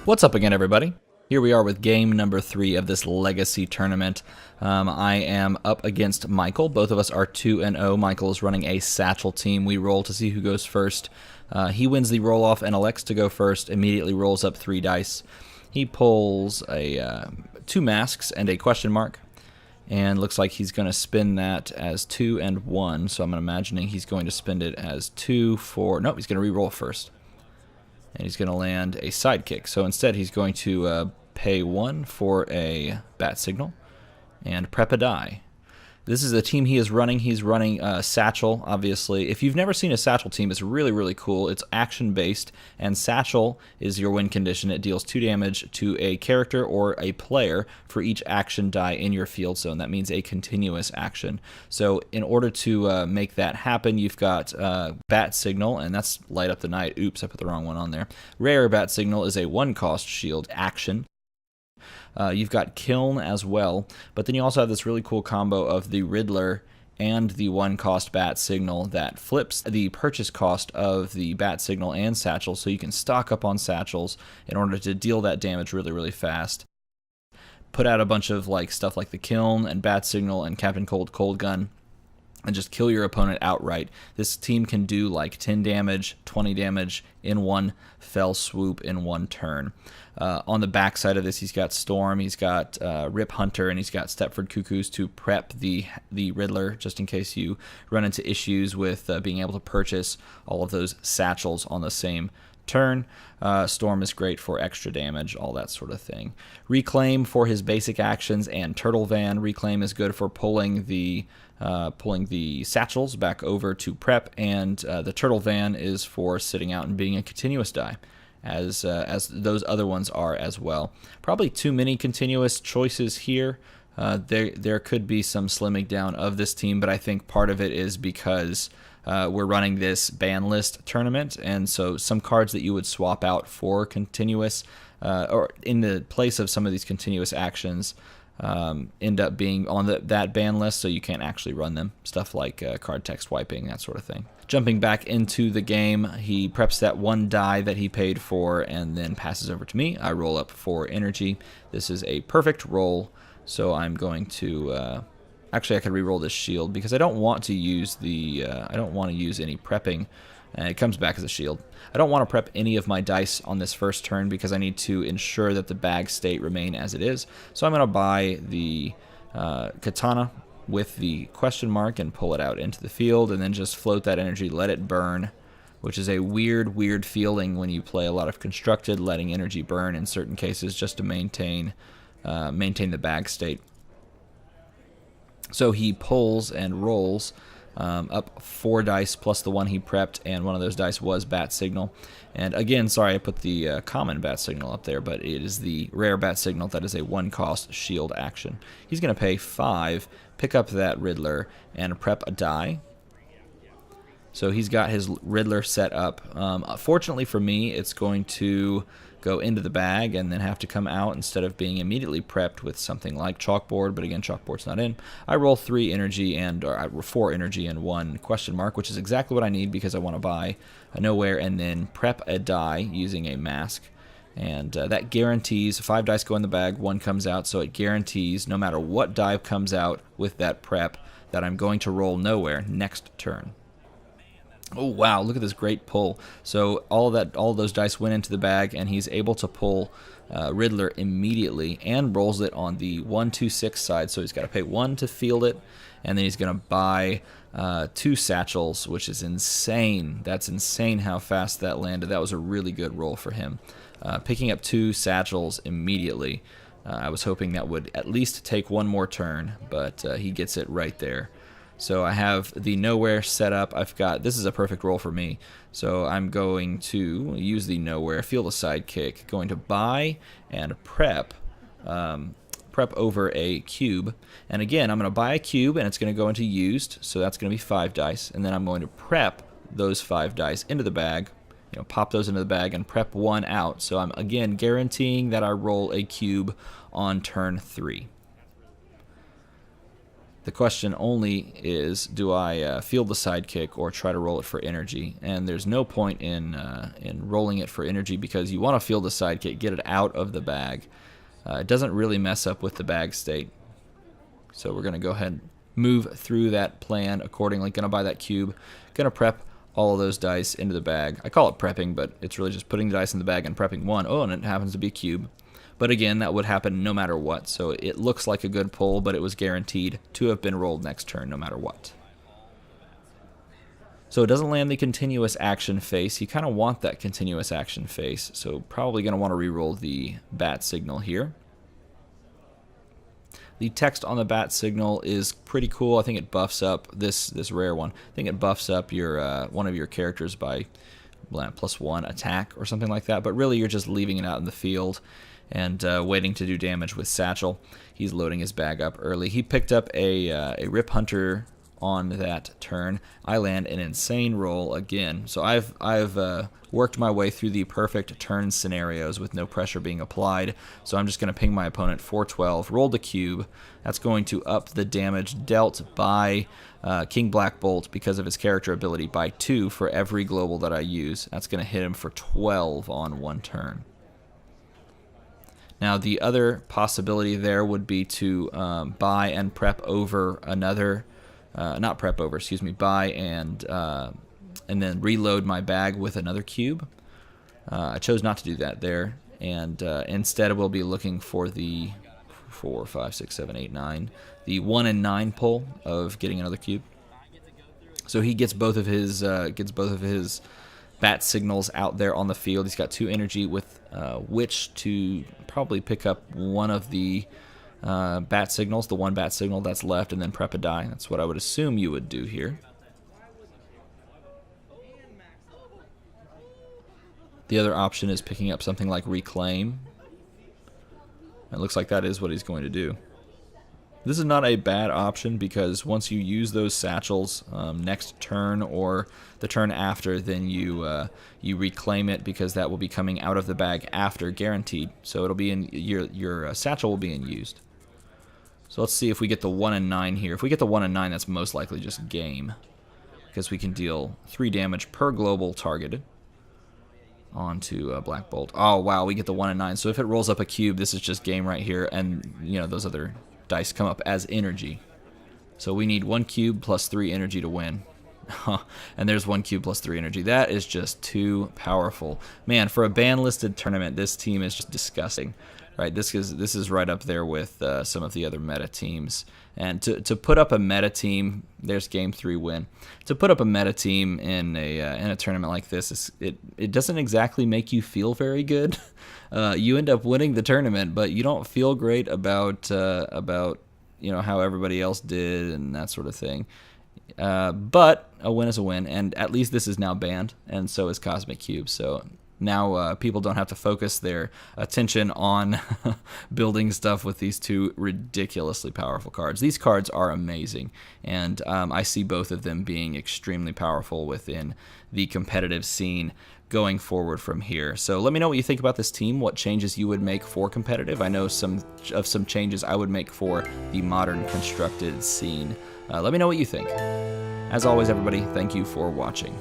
What's up again, everybody? Here we are with game number 3 of this Legacy tournament. I am up against Michael. Both of us are 2-0. Michael is running a Satchel team. We roll to see who goes first. He wins the roll-off and elects to go first, immediately rolls up 3 dice. He pulls a 2 masks and a question mark, and looks like he's going to spin that as 2 and 1, so I'm imagining he's going to spend it as 2 for... Nope, he's going to re-roll first. And he's going to land a sidekick. So instead, he's going to pay 1 for a bat signal and prep a die. This is the team he is running. He's running Satchel, obviously. If you've never seen a Satchel team, it's really, really cool. It's action-based, and Satchel is your win condition. It deals 2 damage to a character or a player for each action die in your field zone. That means a continuous action. So in order to make that happen, you've got Bat Signal, and that's Light Up the Night. Oops, I put the wrong one on there. Rare Bat Signal is a 1-cost shield action. You've got Kiln as well, but then you also have this really cool combo of the Riddler and the 1-cost Bat Signal that flips the purchase cost of the Bat Signal and Satchel, so you can stock up on Satchels in order to deal that damage really, really fast. Put out a bunch of stuff like the Kiln and Bat Signal and Captain Cold Gun, and just kill your opponent outright. This team can do like 10 damage, 20 damage in one fell swoop in one turn. On the back side of this, he's got Storm, he's got Rip Hunter, and he's got Stepford Cuckoos to prep the Riddler, just in case you run into issues with being able to purchase all of those satchels on the same turn. Storm is great for extra damage, all that sort of thing. Reclaim for his basic actions, and Turtle Van. Reclaim is good for pulling the satchels back over to prep, and the Turtle Van is for sitting out and being a continuous die, as those other ones are as well. Probably too many continuous choices here. There could be some slimming down of this team, but I think part of it is because we're running this ban list tournament, and so some cards that you would swap out for continuous, or in the place of some of these continuous actions, end up being on that ban list, so you can't actually run them. Stuff like card text wiping, that sort of thing. Jumping back into the game, he preps that 1 die that he paid for and then passes over to me. I roll up 4 energy. This is a perfect roll, so I'm going to... Actually, I could re-roll this shield because I don't want to use the... I don't want to use any prepping. It comes back as a shield. I don't want to prep any of my dice on this first turn because I need to ensure that the bag state remain as it is. So I'm going to buy the Katana with the question mark and pull it out into the field, and then just float that energy, let it burn, which is a weird feeling when you play a lot of Constructed, letting energy burn in certain cases just to maintain the bag state. So he pulls and rolls up 4 dice plus the 1 he prepped, and one of those dice was Bat Signal. And again, sorry I put the common Bat Signal up there, but it is the rare Bat Signal that is a 1-cost shield action. He's going to pay 5, pick up that Riddler, and prep a die. So he's got his Riddler set up. Fortunately for me, it's going to go into the bag and then have to come out instead of being immediately prepped with something like Chalkboard, but again, Chalkboard's not in. I roll 3 energy or I roll 4 energy and 1 question mark, which is exactly what I need because I want to buy a Nowhere and then prep a die using a mask. And that guarantees 5 dice go in the bag, 1 comes out, so it guarantees no matter what die comes out with that prep that I'm going to roll Nowhere next turn. Oh wow, look at this great pull. So all of those dice went into the bag, and he's able to pull Riddler immediately and rolls it on the 1-2-6 side. So he's got to pay 1 to field it, and then he's going to buy 2 satchels, which is insane. That's insane how fast that landed. That was a really good roll for him. Picking up 2 satchels immediately. I was hoping that would at least take 1 more turn, but he gets it right there. So I have the Nowhere set up. This is a perfect roll for me. So I'm going to use the Nowhere, feel the sidekick, going to buy and prep over a cube. And again, I'm going to buy a cube, and it's going to go into used, so that's going to be 5 dice. And then I'm going to prep those 5 dice into the bag, pop those into the bag and prep 1 out. So I'm, again, guaranteeing that I roll a cube on turn 3. The question only is, do I field the sidekick or try to roll it for energy? And there's no point in rolling it for energy because you want to field the sidekick, get it out of the bag. It doesn't really mess up with the bag state. So we're going to go ahead and move through that plan accordingly. Going to buy that cube. Going to prep all of those dice into the bag. I call it prepping, but it's really just putting the dice in the bag and prepping one. Oh, and it happens to be a cube. But again, that would happen no matter what. So it looks like a good pull, but it was guaranteed to have been rolled next turn no matter what. So it doesn't land the continuous action face. You kind of want that continuous action face. So probably going to want to re-roll the bat signal here. The text on the bat signal is pretty cool. I think it buffs up this rare one. I think it buffs up your one of your characters by +1 attack or something like that. But really, you're just leaving it out in the field and waiting to do damage with Satchel. He's loading his bag up early. He picked up a Rip Hunter on that turn. I land an insane roll again. So I've worked my way through the perfect turn scenarios with no pressure being applied. So I'm just going to ping my opponent 412, roll the cube. That's going to up the damage dealt by King Black Bolt because of his character ability by 2 for every global that I use. That's going to hit him for 12 on one turn. Now the other possibility there would be to buy and prep over another, not prep over, excuse me, buy and then reload my bag with another cube. I chose not to do that there, and instead we'll be looking for the 4, 5, 6, 7, 8, 9, the 1 and 9 pull of getting another cube. So he gets both of his bat signals out there on the field. He's got 2 energy with which to probably pick up one of the bat signals, the one bat signal that's left, and then prep a die. That's what I would assume you would do here. The other option is picking up something like Reclaim. It looks like that is what he's going to do. This is not a bad option because once you use those satchels next turn or the turn after, then you reclaim it because that will be coming out of the bag after, guaranteed. So it'll be in your satchel will be in used. So let's see if we get the 1 and 9 here. If we get the 1 and 9, that's most likely just game because we can deal 3 damage per global targeted onto Black Bolt. Oh wow, we get the 1 and 9. So if it rolls up a cube, this is just game right here, and you know those other dice come up as energy. So we need 1 cube plus 3 energy to win. And there's 1 cube plus 3 energy. That is just too powerful. Man, for a ban-listed tournament, this team is just disgusting. Right, this is right up there with some of the other meta teams. And to put up a meta team, there's game 3 win. To put up a meta team in a tournament like this, it doesn't exactly make you feel very good. You end up winning the tournament, but you don't feel great about you know how everybody else did and that sort of thing. But a win is a win, and at least this is now banned, and so is Cosmic Cube. So now people don't have to focus their attention on building stuff with these 2 ridiculously powerful cards. These cards are amazing, and I see both of them being extremely powerful within the competitive scene going forward from here. So let me know what you think about this team, what changes you would make for competitive. I know some changes I would make for the modern constructed scene. Let me know what you think. As always, everybody, thank you for watching.